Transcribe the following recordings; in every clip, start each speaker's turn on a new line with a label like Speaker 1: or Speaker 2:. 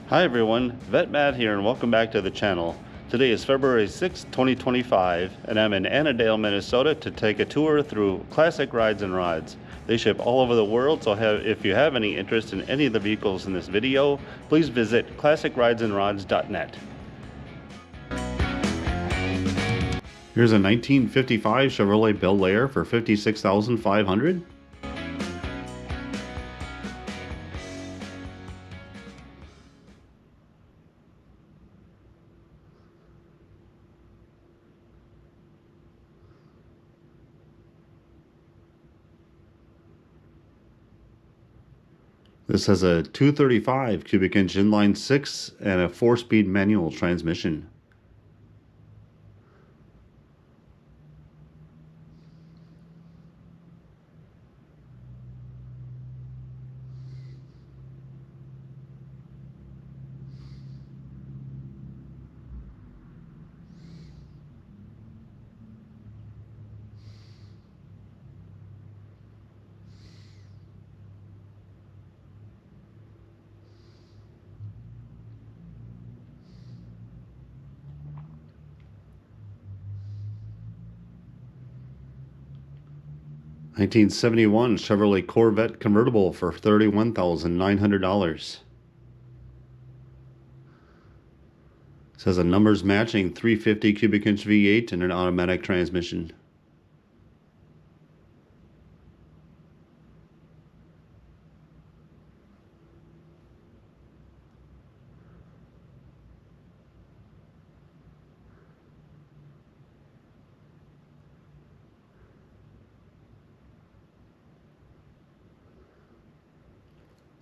Speaker 1: Hi everyone, Vet Matt here and welcome back to the channel. Today is February 6, 2025 and I'm in Annondale, Minnesota to take a tour through Classic Rides and Rods. They ship all over the world, so if you have any interest in any of the vehicles in this video, please visit classicridesandrods.net. Here's a 1955 Chevrolet Bel Air for $56,500. This has a 235 cubic inch inline 6 and a 4-speed manual transmission. $1971 Chevrolet Corvette Convertible for $31,900. This has a numbers matching 350 cubic inch V8 and an automatic transmission.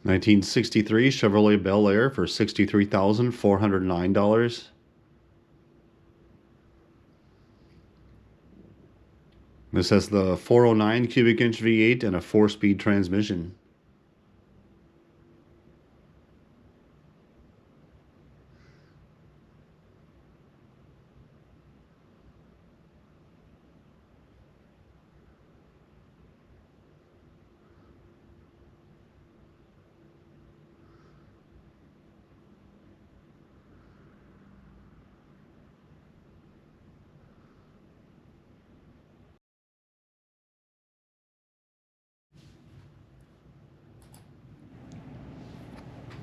Speaker 1: $1963 Chevrolet Bel Air for $63,409. This has the 409 cubic inch V8 and a 4-speed transmission.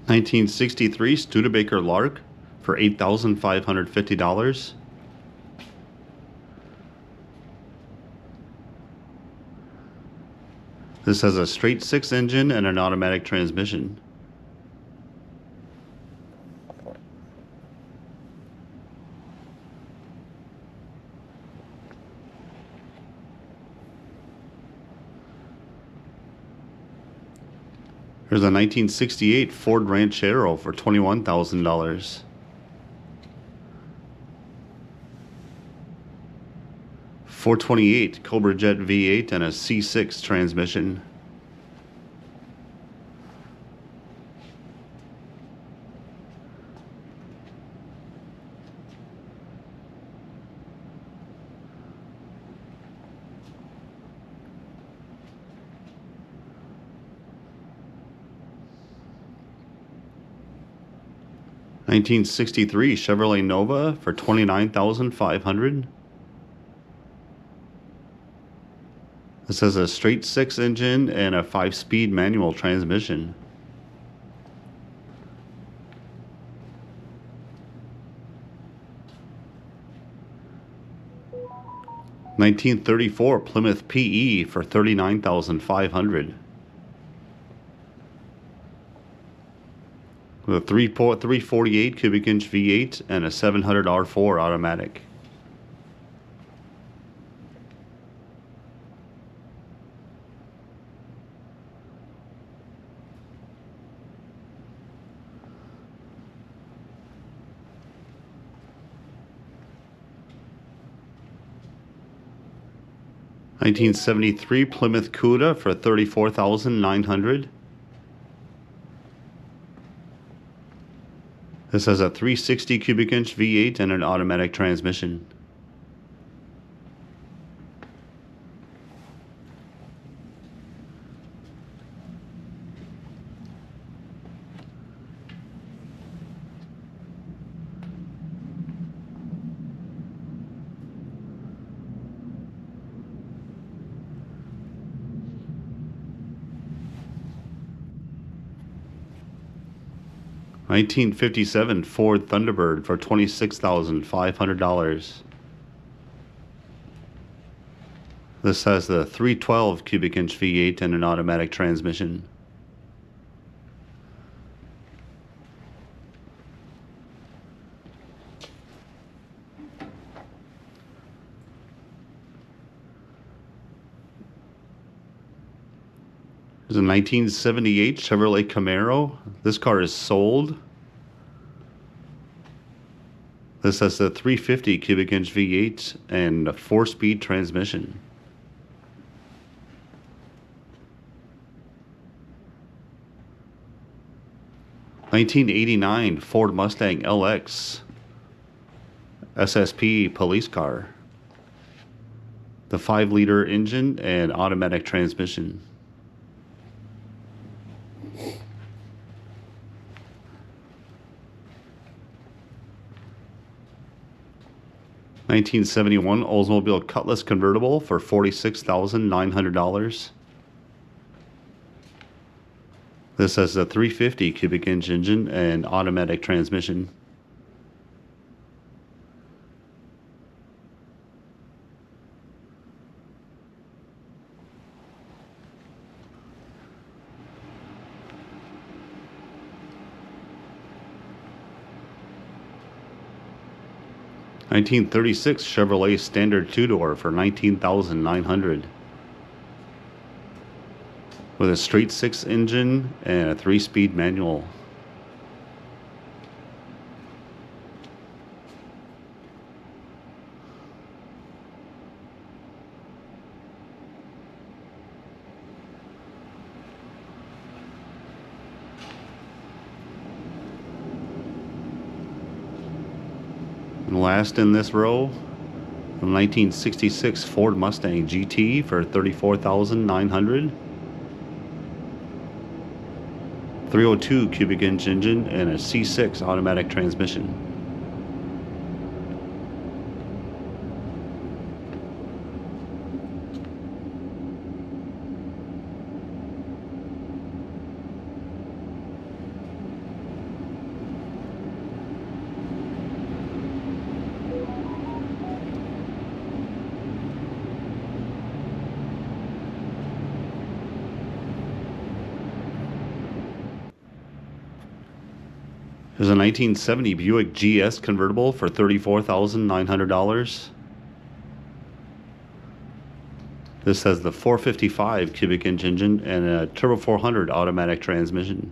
Speaker 1: $1963 Studebaker Lark for $8,550. This has a straight 6 engine and an automatic transmission. Here's a 1968 Ford Ranchero for $21,000. $428 Cobra Jet V8 and a C6 transmission. $1963 Chevrolet Nova for $29,500. This has a straight 6 engine and a 5-speed manual transmission. $1934 Plymouth PE for $39,500. With a 348 cubic inch V8 and a 700 R4 automatic. $1973 Plymouth Cuda for $34,900. This has a 360 cubic inch V8 and an automatic transmission. 1957 Ford Thunderbird for $26,500. This has the 312 cubic inch V8 and an automatic transmission. There's a 1978 Chevrolet Camaro. This car is sold. This has the 350 cubic inch V8 and a 4-speed transmission. (1989) Ford Mustang LX SSP police car. The 5-liter engine and automatic transmission. 1971 Oldsmobile Cutlass convertible for $46,900. This has a 350 cubic inch engine and automatic transmission. (1936) Chevrolet Standard 2-door for $19,900 with a straight 6 engine and a 3-speed manual. And last in this row, the 1966 Ford Mustang GT for $34,900. 302 cubic inch engine and a C6 automatic transmission. There's a 1970 Buick GS Convertible for $34,900. This has the 455 cubic inch engine and a Turbo 400 automatic transmission.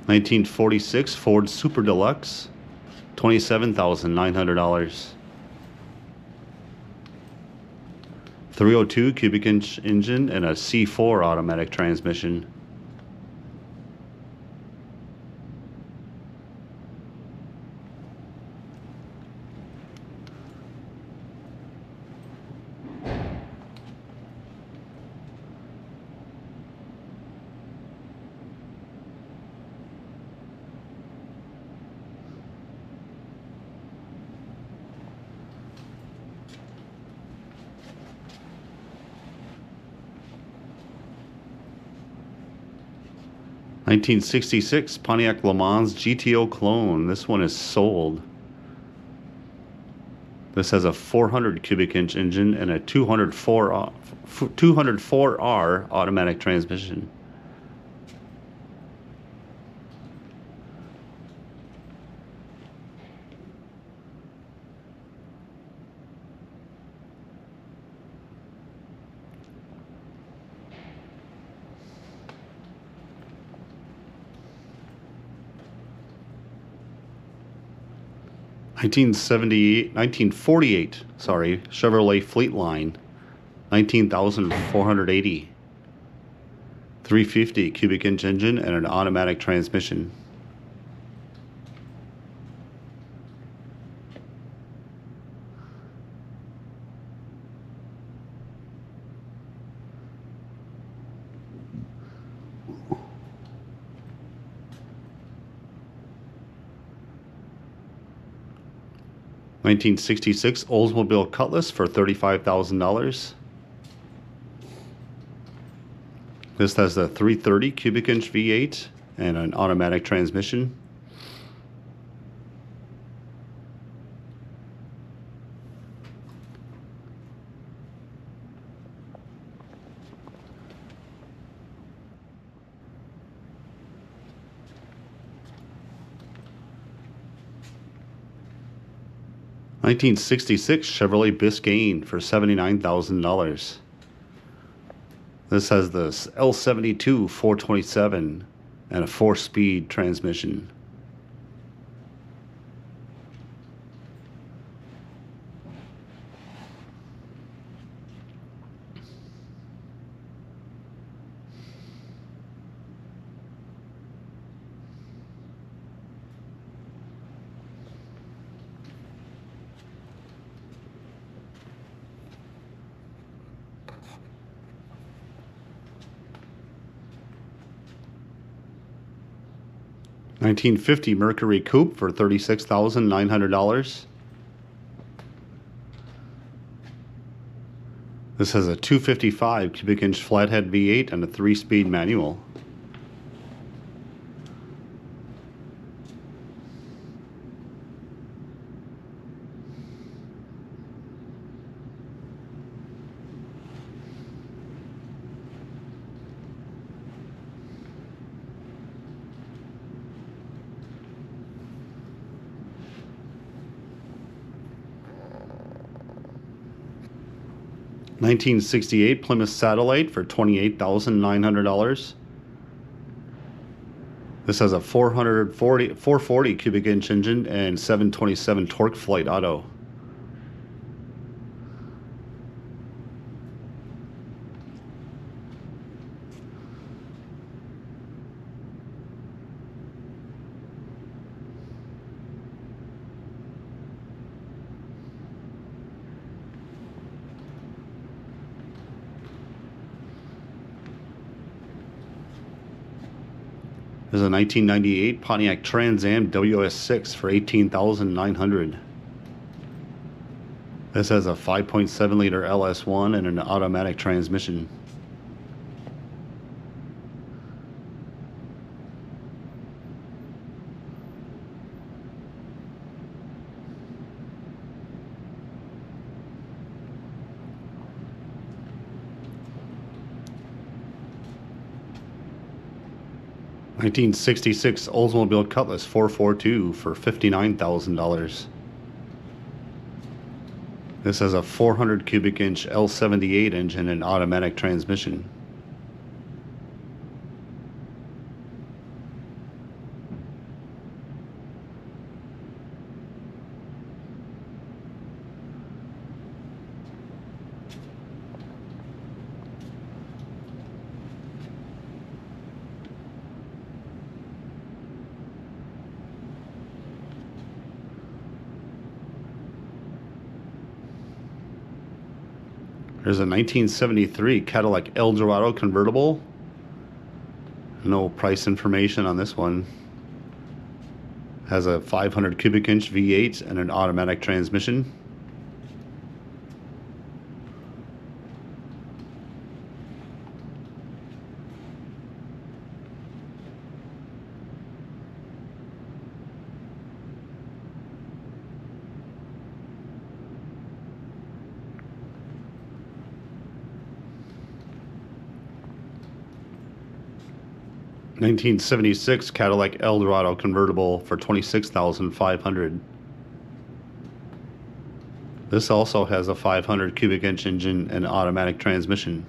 Speaker 1: (1946) Ford Super Deluxe, $27,900. 302 cubic inch engine and a C4 automatic transmission. (1966) Pontiac Lemans GTO clone. This one is sold. This has a 400 cubic inch engine and a 204R automatic transmission. (1948) Chevrolet Fleetline, $19,480. 350 cubic inch engine and an automatic transmission. 1966 Oldsmobile Cutlass for $35,000. This has a 330 cubic inch V8 and an automatic transmission. (1966) Chevrolet Biscayne for $79,000. This has the L72 427 and a 4-speed transmission. (1950) Mercury Coupe for $36,900. This has a 255 cubic inch flathead V8 and a 3-speed manual. (1968) Plymouth Satellite for $28,900. This has a 440 cubic inch engine and 727 torque flight auto. There's a 1998 Pontiac Trans Am WS6 for $18,900. This has a 5.7 liter LS1 and an automatic transmission. (1966) Oldsmobile Cutlass 442 for $59,000. This has a 400 cubic inch L78 engine and automatic transmission. There's a 1973 Cadillac Eldorado convertible. No price information on this one. Has a 500 cubic inch V8 and an automatic transmission. (1976) Cadillac Eldorado convertible for $26,500. This also has a 500 cubic inch engine and automatic transmission.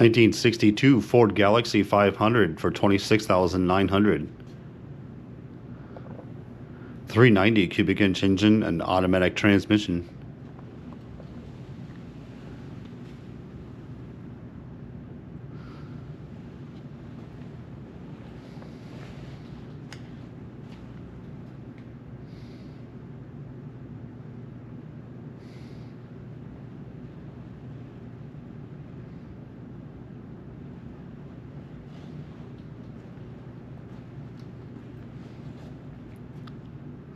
Speaker 1: (1962) Ford Galaxy 500 for $26,900. 390 cubic inch engine and automatic transmission.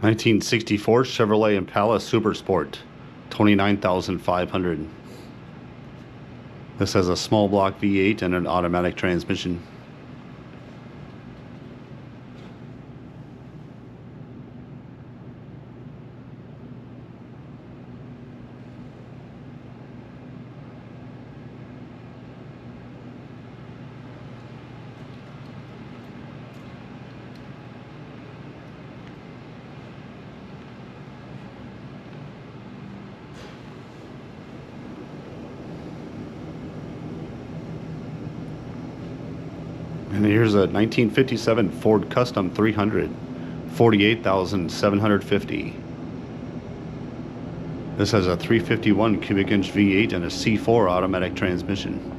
Speaker 1: 1964 Chevrolet Impala Super Sport, $29,500. This has a small block V8 and an automatic transmission. And here's a 1957 Ford Custom 300, $48,750. This has a 351 cubic inch V8 and a C4 automatic transmission.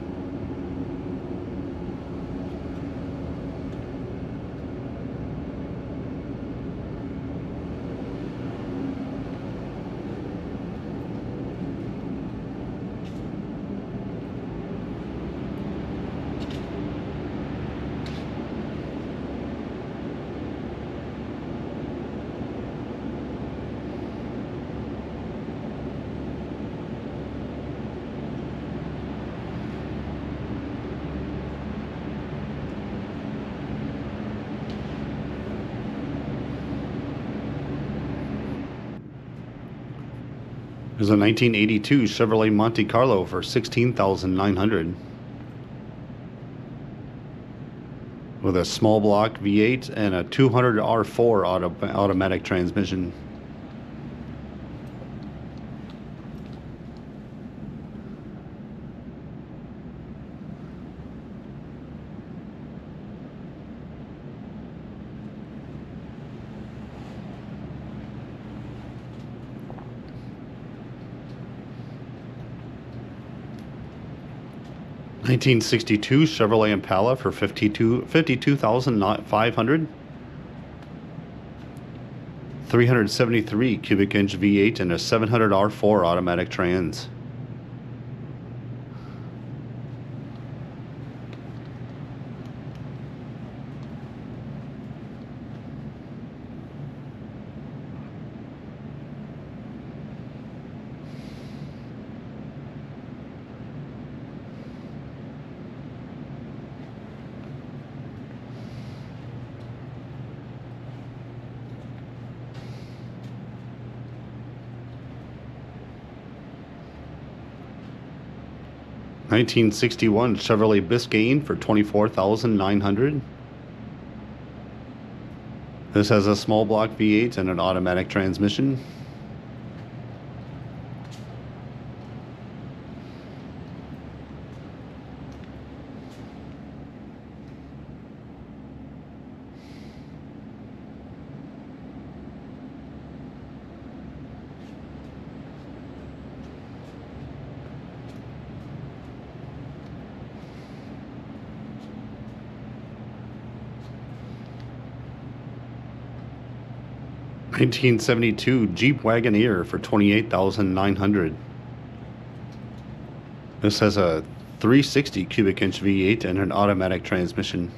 Speaker 1: There's a 1982 Chevrolet Monte Carlo for $16,900 with a small block V8 and a 200 R4 automatic transmission. $1962 Chevrolet Impala for $52,500. 373 cubic inch V8 and a 700 R4 automatic trans. $1961 Chevrolet Biscayne for $24,900. This has a small block V8 and an automatic transmission. $1972 Jeep Wagoneer for $28,900. This has a 360 cubic inch V8 and an automatic transmission.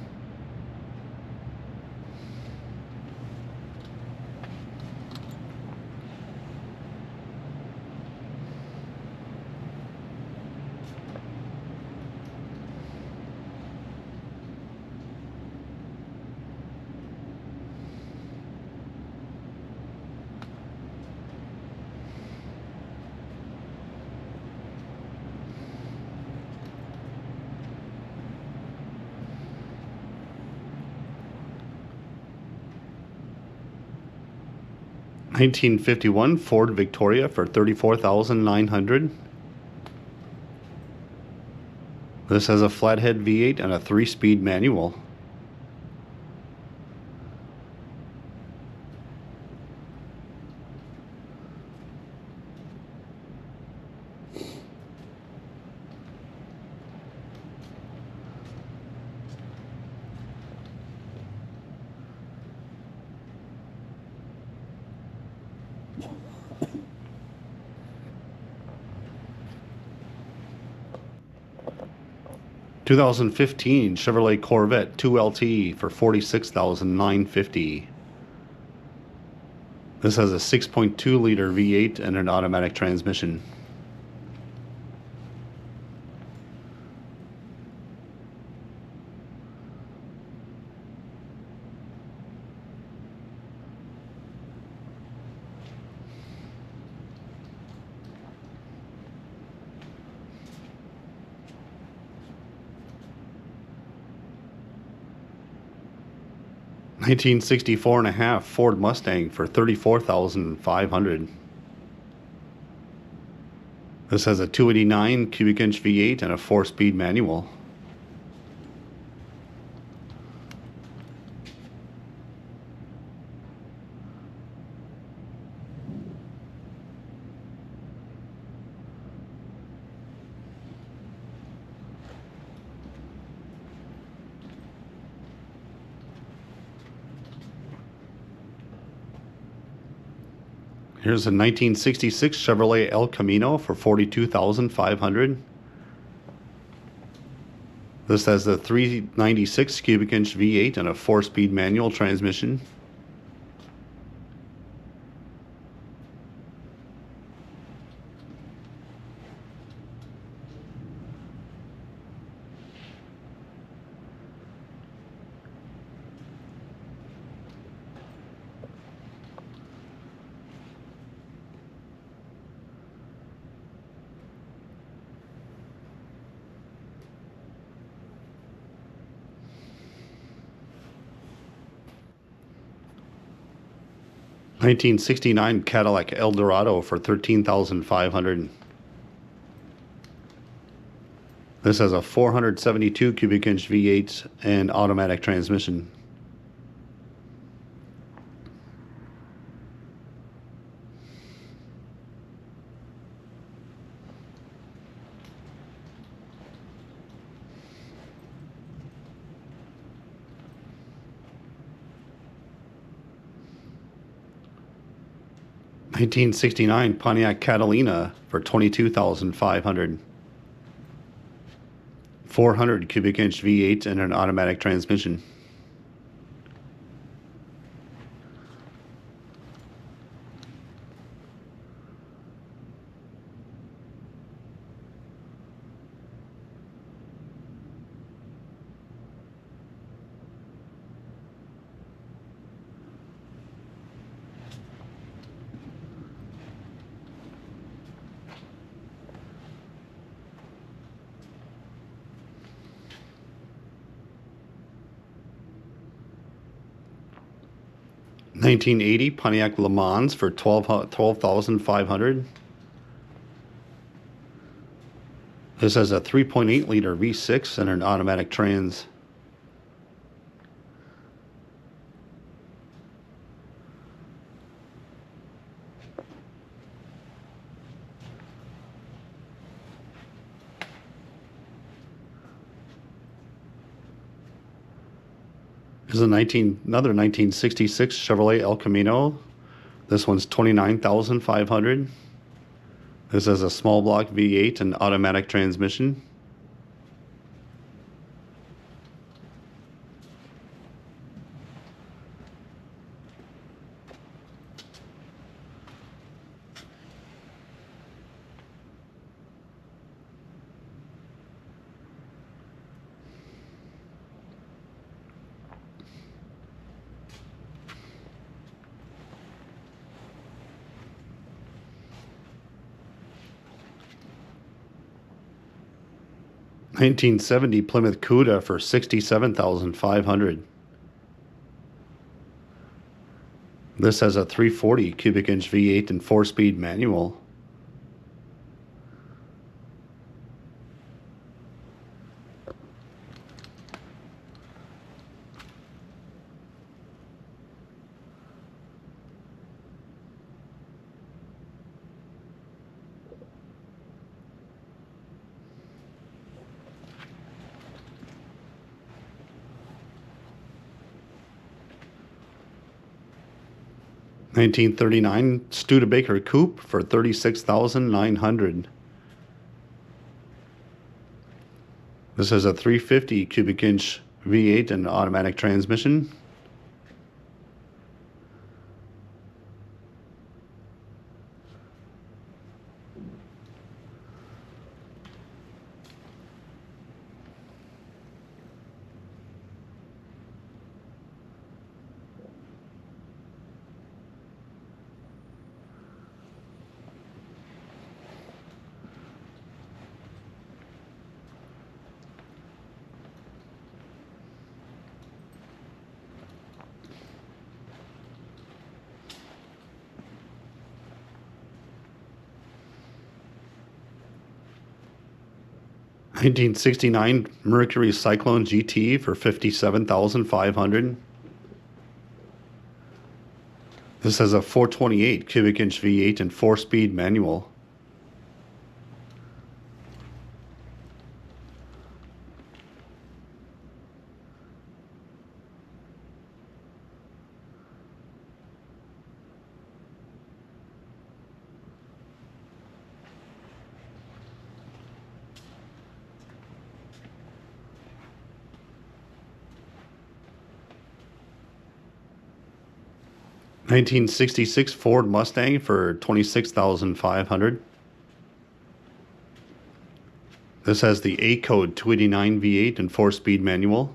Speaker 1: $1951 Ford Victoria for $34,900. This has a flathead V8 and a 3-speed manual. (2015) Chevrolet Corvette 2LT for $46,950. This has a 6.2 liter V8 and an automatic transmission. $1964.5 Ford Mustang for $34,500. This has a 289 cubic inch V8 and a 4-speed manual. Here's a 1966 Chevrolet El Camino for $42,500. This has a 396 cubic inch V8 and a 4-speed manual transmission. $1969 Cadillac Eldorado for $13,500. This has a 472 cubic inch V8 and automatic transmission. $1969 Pontiac Catalina for $22,500. 400 cubic inch V8 and an automatic transmission. $1980 Pontiac Lemans for $12,500. This has a 3.8 liter V6 and an automatic trans. This is another 1966 Chevrolet El Camino. This one's $29,500. This has a small block V8 and automatic transmission. $1970 Plymouth Cuda for $67,500. This has a 340 cubic inch V8 and 4-speed manual. $1939 Studebaker Coupe for $36,900. This is a 350 cubic inch V8 and automatic transmission. 1969 Mercury Cyclone GT for $57,500. This has a 428 cubic inch V8 and 4-speed manual. $1966 Ford Mustang for $26,500. This has the A code 289 V8 and 4-speed manual.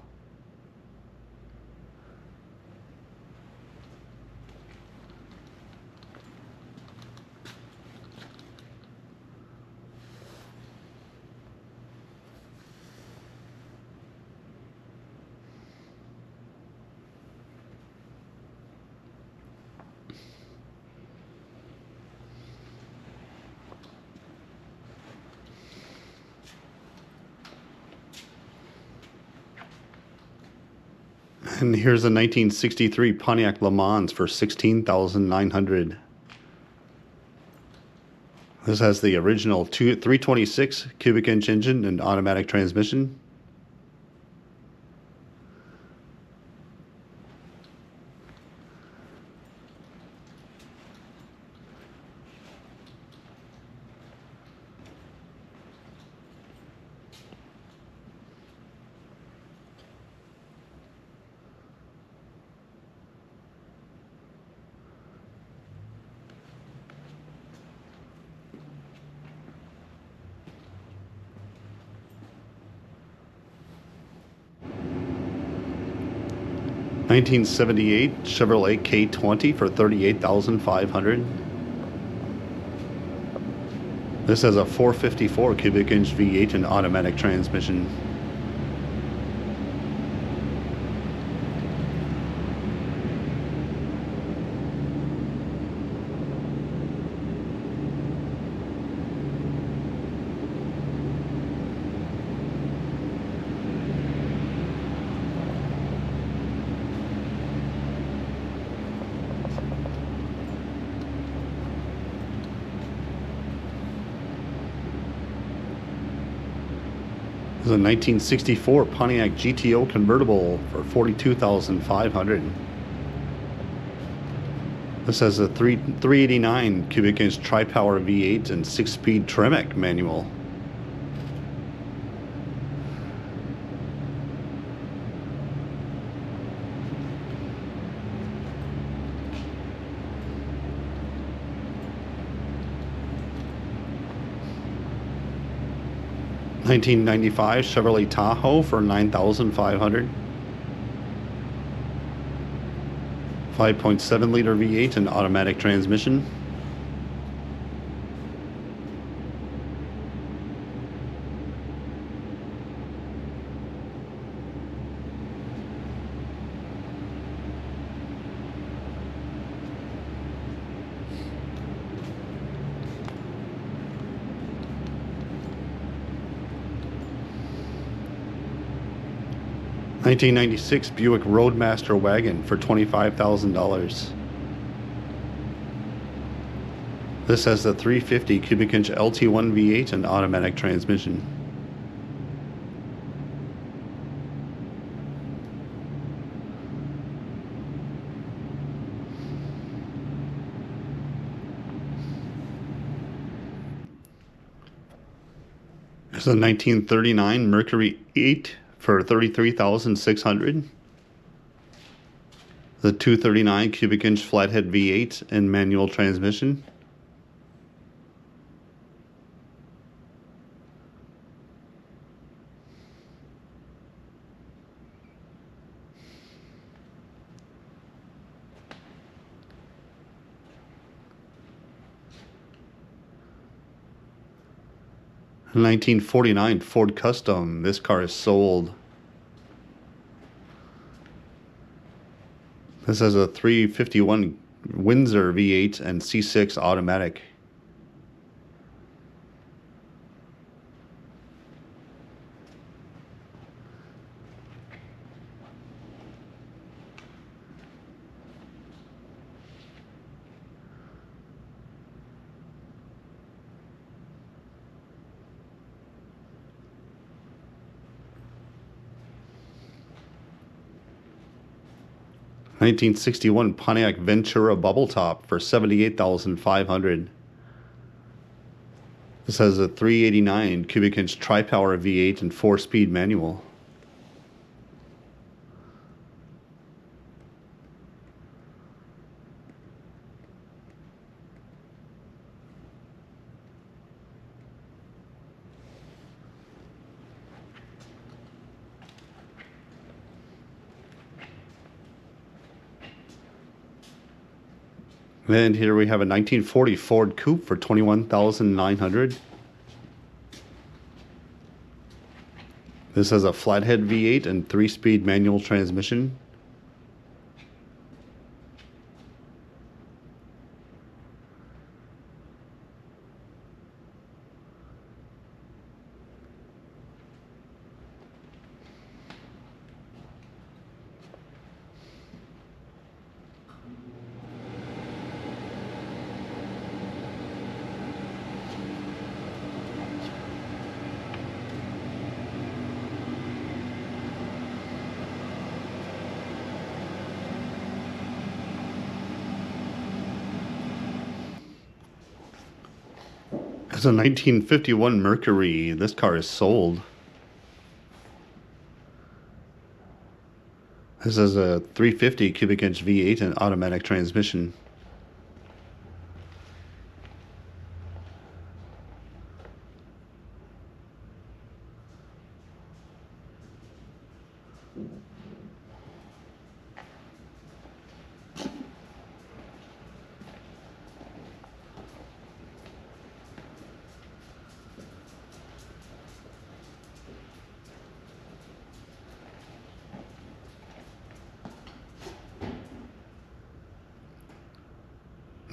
Speaker 1: And here's a 1963 Pontiac Lemans for $16,900. This has the original 326 cubic inch engine and automatic transmission. $1978 Chevrolet K20 for $38,500. This has a 454 cubic inch V8 and automatic transmission. This is a 1964 Pontiac GTO Convertible for $42,500. This has a 389 cubic inch tri-power V8 and 6-speed Tremec manual. $1995 Chevrolet Tahoe for $9,500. 5.7 liter V8 and automatic transmission. $1996 Buick Roadmaster wagon for $25,000. This has the 350 cubic inch LT1 V8 and automatic transmission. There's a 1939 Mercury 8 for $33,600. The 239 cubic inch flathead V8 and manual transmission. A 1949 Ford Custom. This car is sold. This has a 351 Windsor V8 and C6 automatic. 1961 Pontiac Ventura Bubble Top for $78,500. This has a 389 cubic inch tri-power V8 and 4-speed manual. And here we have a 1940 Ford Coupe for $21,900. This has a flathead V8 and 3-speed manual transmission. It's a 1951 Mercury. This car is sold. This is a 350 cubic inch V8 and automatic transmission.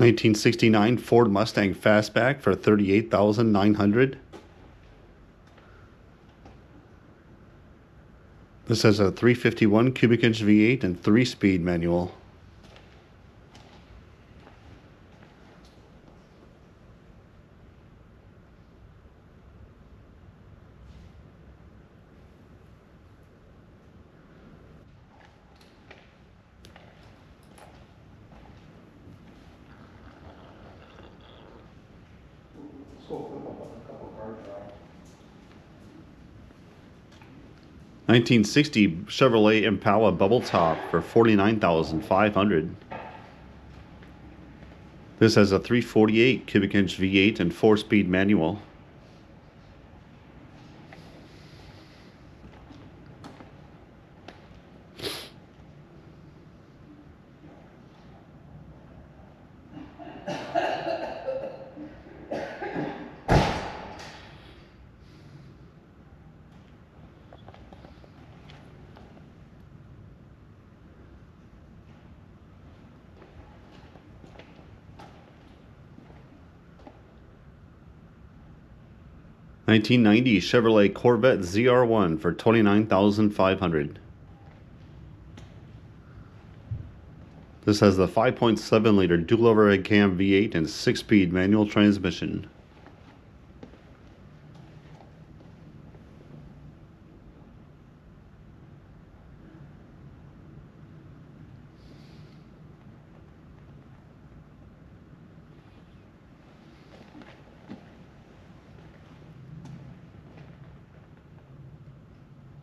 Speaker 1: $1969 Ford Mustang Fastback for $38,900. This has a 351 cubic inch V8 and 3-speed manual.
Speaker 2: Go flip up a couple car show.
Speaker 1: 1960 Chevrolet Impala Bubble Top for $49,500. This has a 348 cubic inch V8 and 4-speed manual. $1990 Chevrolet Corvette ZR1 for $29,500. This has the 5.7 liter dual overhead cam V8 and 6-speed manual transmission.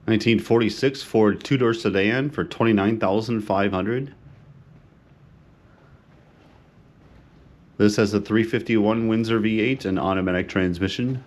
Speaker 1: $1946 Ford two-door sedan for $29,500. This has a 351 Windsor V8 and automatic transmission.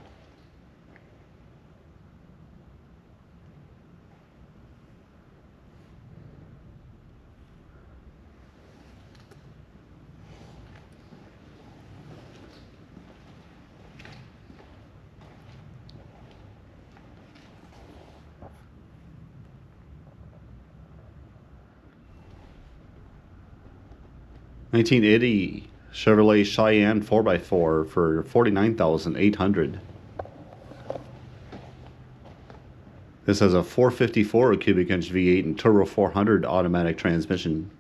Speaker 1: $1980 Chevrolet Cheyenne 4x4 for $49,800. This has a 454 cubic inch V8 and turbo 400 automatic transmission.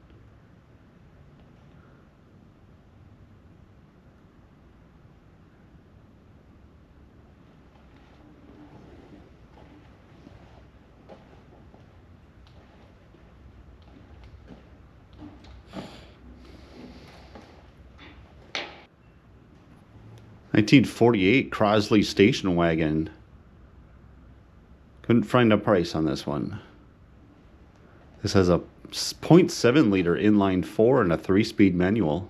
Speaker 1: 1948 Crosley station wagon. Couldn't find a price on this one. This has a 0.7 liter inline 4 and a 3-speed manual.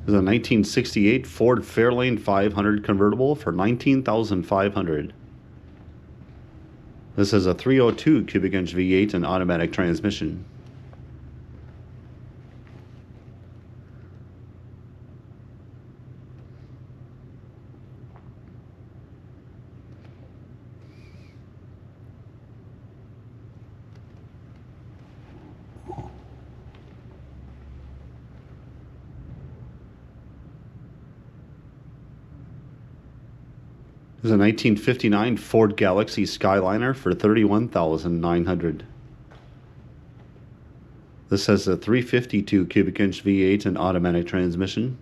Speaker 1: There's a 1968 Ford Fairlane 500 convertible for $19,500. This is a 302 cubic inch V8 and automatic transmission. There's a 1959 Ford Galaxy Skyliner for $31,900. This has a 352 cubic inch V8 and automatic transmission.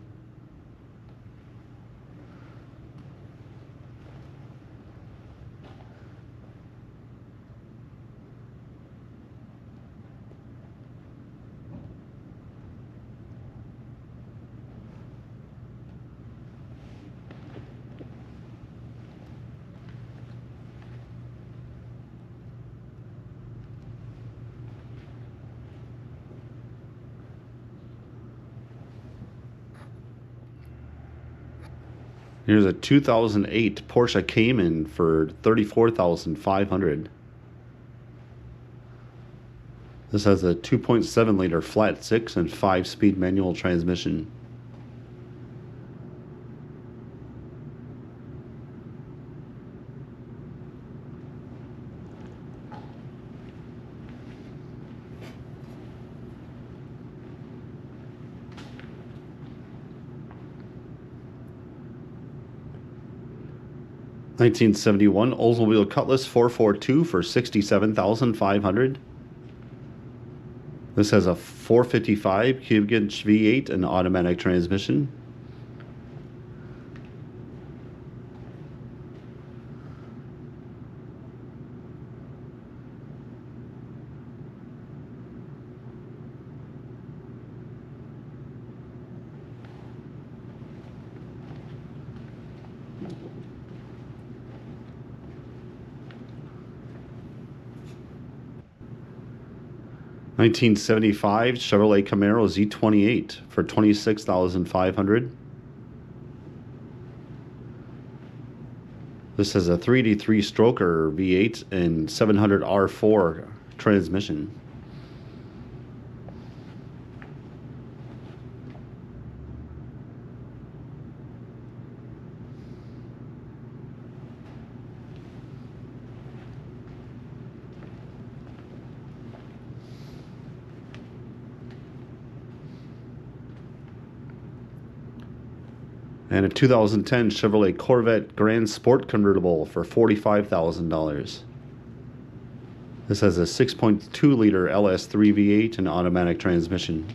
Speaker 1: Here's a 2008 Porsche Cayman for $34,500. This has a 2.7 liter flat 6 and 5-speed manual transmission. (1971) Oldsmobile Cutlass 442 for $67,500. This has a 455 cubic inch V8 and automatic transmission. (1975) Chevrolet Camaro Z28 for $26,500. This has a 383 stroker V8 and 700 R4 transmission. And a 2010 Chevrolet Corvette Grand Sport convertible for $45,000. This has a 6.2 liter LS3 V8 and automatic transmission.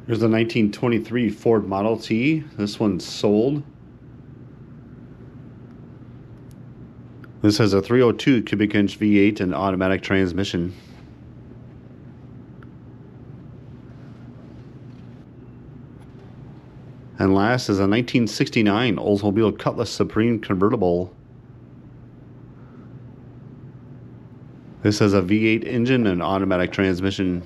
Speaker 1: Here's the 1923 Ford Model T. This one's sold. This has a 302 cubic inch V8 and automatic transmission. And last is a 1969 Oldsmobile Cutlass Supreme convertible. This has a V8 engine and automatic transmission.